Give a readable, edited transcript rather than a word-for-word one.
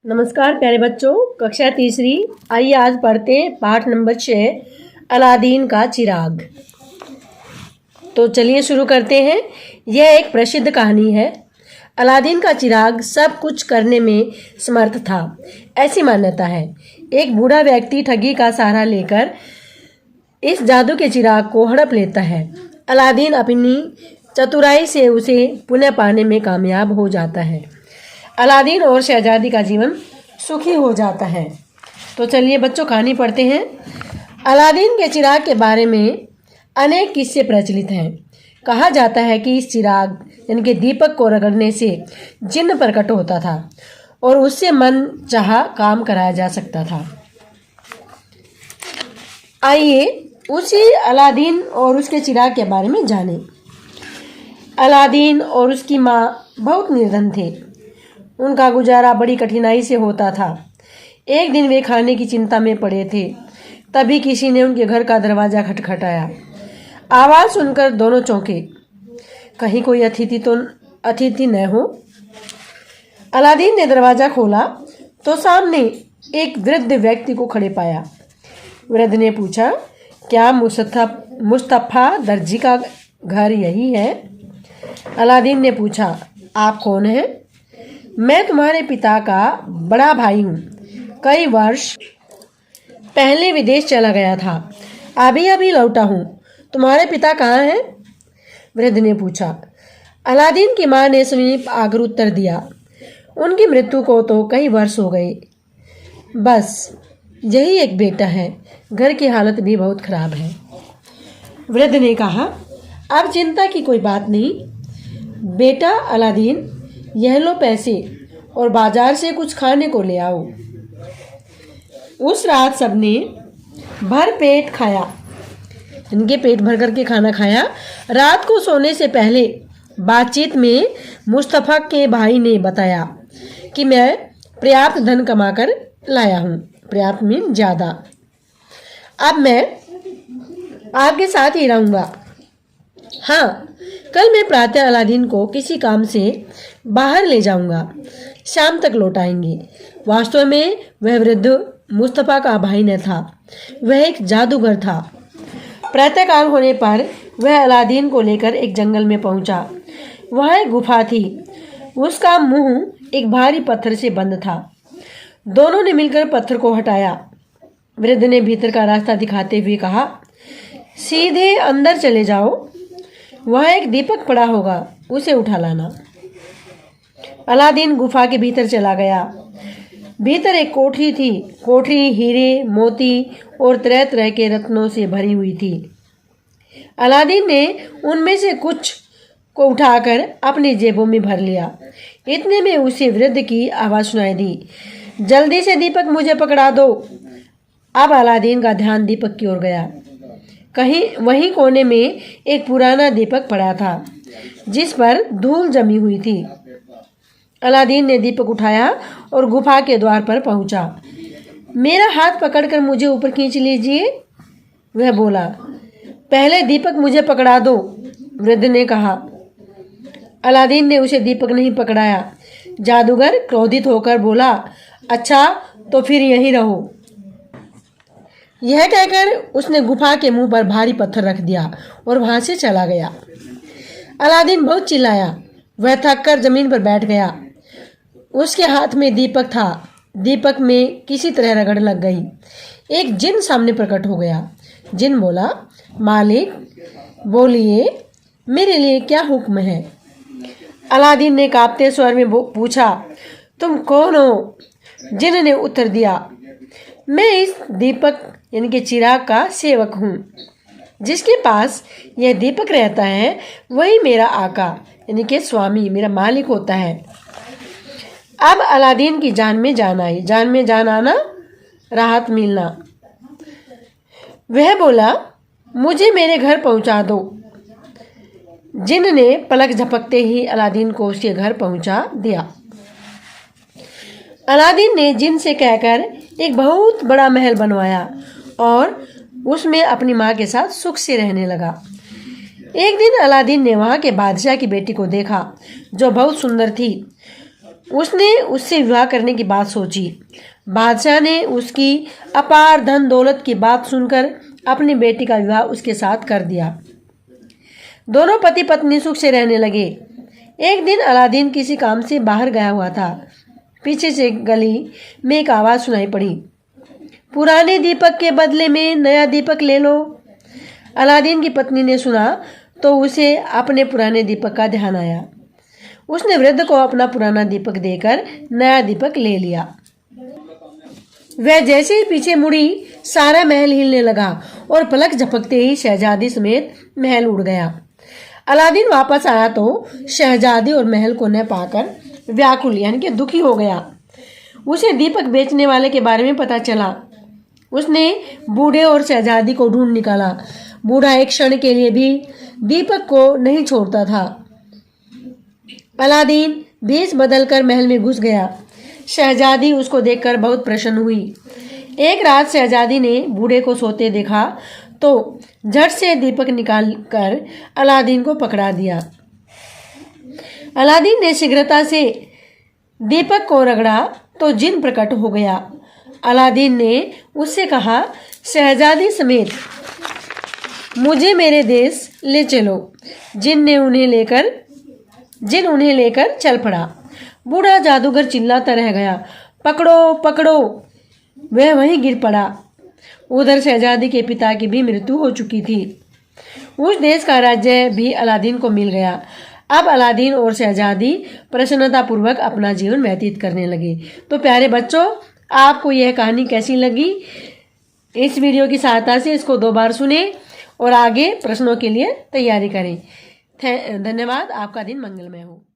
नमस्कार प्यारे बच्चों, कक्षा तीसरी। आइए आज पढ़ते हैं पाठ नंबर 6, अलादीन का चिराग। तो चलिए शुरू करते हैं। यह एक प्रसिद्ध कहानी है। अलादीन का चिराग सब कुछ करने में समर्थ था, ऐसी मान्यता है। एक बूढ़ा व्यक्ति ठगी का सहारा लेकर इस जादू के चिराग को हड़प लेता है। अलादीन अपनी चतुराई से उसे पुनः पाने में कामयाब हो जाता है। अलादीन और शहजादी का जीवन सुखी हो जाता है। तो चलिए बच्चों कहानी पढ़ते हैं। अलादीन के चिराग के बारे में अनेक किस्से प्रचलित हैं। कहा जाता है कि इस चिराग यानी कि दीपक को रगड़ने से जिन्न प्रकट होता था और उससे मन चाहा काम कराया जा सकता था। आइए उसी अलादीन और उसके चिराग के बारे में जानें। अलादीन और उसकी माँ बहुत निर्धन थे। उनका गुजारा बड़ी कठिनाई से होता था। एक दिन वे खाने की चिंता में पड़े थे, तभी किसी ने उनके घर का दरवाज़ा खटखटाया। आवाज़ सुनकर दोनों चौंके, कहीं कोई अतिथि न हो। अलादीन ने दरवाज़ा खोला तो सामने एक वृद्ध व्यक्ति को खड़े पाया। वृद्ध ने पूछा, क्या मुस्तफ़ा दर्जी का घर यही है? अलादीन ने पूछा, आप कौन हैं? मैं तुम्हारे पिता का बड़ा भाई हूँ। कई वर्ष पहले विदेश चला गया था, अभी अभी लौटा हूँ। तुम्हारे पिता कहाँ हैं? वृद्ध ने पूछा। अलादीन की माँ ने समीप आकर उत्तर दिया, उनकी मृत्यु को तो कई वर्ष हो गए। बस यही एक बेटा है, घर की हालत भी बहुत खराब है। वृद्ध ने कहा, अब चिंता की कोई बात नहीं बेटा अलादीन, यह लो पैसे और बाजार से कुछ खाने को ले आओ। उस रात सबने भर पेट खाया, इनके पेट भर करके खाना खाया। रात को सोने से पहले बातचीत में मुस्तफ़ा के भाई ने बताया कि मैं पर्याप्त धन कमाकर लाया हूँ, पर्याप्त मीन ज़्यादा। अब मैं आपके साथ ही रहूँगा। हाँ, कल मैं प्रातः अलादीन को किसी काम से बाहर ले जाऊंगा, शाम तक लौट आएंगे। वास्तव में वह वृद्ध मुस्तफ़ा का भाई न था, वह एक जादूगर था। प्रातःकाल होने पर वह अलादीन को लेकर एक जंगल में पहुंचा। वहाँ एक गुफा थी, उसका मुंह एक भारी पत्थर से बंद था। दोनों ने मिलकर पत्थर को हटाया। वृद्ध ने भीतर का रास्ता दिखाते हुए कहा, सीधे अंदर चले जाओ, वहाँ एक दीपक पड़ा होगा, उसे उठा लाना। अलादीन गुफा के भीतर चला गया। भीतर एक कोठरी थी। कोठरी हीरे, मोती और तरह तरह के रत्नों से भरी हुई थी। अलादीन ने उनमें से कुछ को उठाकर अपनी जेबों में भर लिया। इतने में उसे वृद्ध की आवाज़ सुनाई दी, जल्दी से दीपक मुझे पकड़ा दो। अब अलादीन का ध्यान दीपक की ओर गया। कहीं वहीं कोने में एक पुराना दीपक पड़ा था, जिस पर धूल जमी हुई थी। अलादीन ने दीपक उठाया और गुफा के द्वार पर पहुंचा। मेरा हाथ पकड़कर मुझे ऊपर खींच लीजिए, वह बोला। पहले दीपक मुझे पकड़ा दो, वृद्ध ने कहा। अलादीन ने उसे दीपक नहीं पकड़ाया। जादूगर क्रोधित होकर बोला, अच्छा तो फिर यहीं रहो। यह कहकर उसने गुफा के मुंह पर भारी पत्थर रख दिया और वहां से चला गया। अलादीन बहुत चिल्लाया। वह थककर जमीन पर बैठ गया। उसके हाथ में दीपक था। दीपक में किसी तरह रगड़ लग गई। एक जिन सामने प्रकट हो गया। जिन बोला, मालिक बोलिए, मेरे लिए क्या हुक्म है? अलादीन ने कांपते स्वर में पूछा, तुम कौन हो? जिन ने उत्तर दिया, मैं इस दीपक यानी कि चिराग का सेवक हूँ। जिसके पास यह दीपक रहता है वही मेरा आका यानी कि स्वामी, मेरा मालिक होता है। अब अलादीन की जान में जान आई। जान में जान आना, राहत मिलना। वह बोला, मुझे मेरे घर पहुंचा दो। जिन ने पलक झपकते ही अलादीन को उसके घर पहुंचा दिया। अलादीन ने जिन से कहकर एक बहुत बड़ा महल बनवाया और उसमें अपनी माँ के साथ सुख से रहने लगा। एक दिन अलादीन ने वहाँ के बादशाह की बेटी को देखा, जो बहुत सुंदर थी। उसने उससे विवाह करने की बात सोची। बादशाह ने उसकी अपार धन दौलत की बात सुनकर अपनी बेटी का विवाह उसके साथ कर दिया। दोनों पति पत्नी सुख से रहने लगे। एक दिन अलादीन किसी काम से बाहर गया हुआ था। पीछे से गली में एक आवाज़ सुनाई पड़ी, पुराने दीपक के बदले में नया दीपक ले लो। अलादीन की पत्नी ने सुना तो उसे अपने पुराने दीपक का ध्यान आया। उसने वृद्ध को अपना पुराना दीपक देकर नया दीपक ले लिया। वह जैसे ही पीछे मुड़ी, सारा महल हिलने लगा और पलक झपकते ही शहजादी समेत महल उड़ गया। अलादीन वापस आया तो शहजादी और महल को न पाकर व्याकुल यानी कि दुखी हो गया। उसे दीपक बेचने वाले के बारे में पता चला। उसने बूढ़े और शहजादी को ढूंढ निकाला। बूढ़ा एक क्षण के लिए भी दीपक को नहीं छोड़ता था। अलादीन भेष बदलकर महल में घुस गया। शहजादी उसको देखकर बहुत प्रसन्न हुई। एक रात शहजादी ने बूढ़े को सोते देखा तो झट से दीपक निकालकर अलादीन को पकड़ा दिया। अलादीन ने शीघ्रता से दीपक को रगड़ा तो जिन प्रकट हो गया। अलादीन ने उससे कहा, शहजादी समेत मुझे मेरे देश ले चलो। जिन उन्हें लेकर चल पड़ा। बूढ़ा जादूगर चिल्लाता रह गया, पकड़ो पकड़ो। वह वहीं गिर पड़ा। उधर शहजादी के पिता की भी मृत्यु हो चुकी थी। उस देश का राज्य भी अलादीन को मिल गया। अब अलादीन और शहजादी प्रसन्नतापूर्वक अपना जीवन व्यतीत करने लगे। तो प्यारे बच्चों, आपको यह कहानी कैसी लगी? इस वीडियो की सहायता से इसको 2 बार सुने और आगे प्रश्नों के लिए तैयारी करें। धन्यवाद। आपका दिन मंगलमय हो।